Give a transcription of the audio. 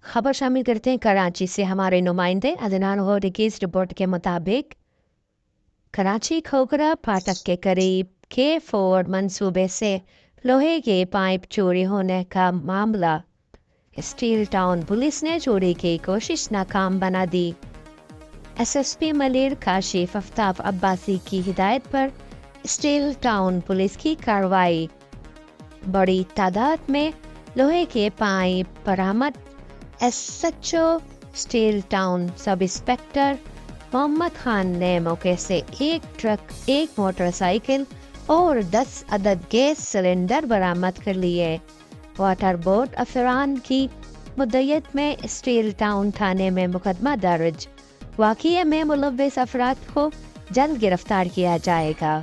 خبر شامل کرتے ہیں کراچی سے۔ ہمارے نمائندے عدنان غوری کی اس رپورٹ کے مطابق کراچی کھوکھرا پھاٹک کے قریب K4 منصوبے سے لوہے کے پائپ چوری ہونے کا معاملہ اسٹیل ٹاؤن پولیس نے چوری کی کوشش ناکام بنا دی۔ SSP ملیر کاشف افتاب عباسی کی ہدایت پر اسٹیل ٹاؤن پولیس کی کاروائی۔ بڑی تعداد میں لوہے کے پائپ برآمد۔ SHO Steel Town sub inspector Muhammad Khan نے موقع سے ایک ٹرک، ایک موٹر سائیکل اور 10 عدد گیس سلنڈر برآمد کر لیے۔ واٹر بورڈ افسران کی مدعیت میں اسٹیل ٹاؤن تھانے میں مقدمہ درج۔ واقعے میں ملوث افراد کو جلد گرفتار کیا جائے گا۔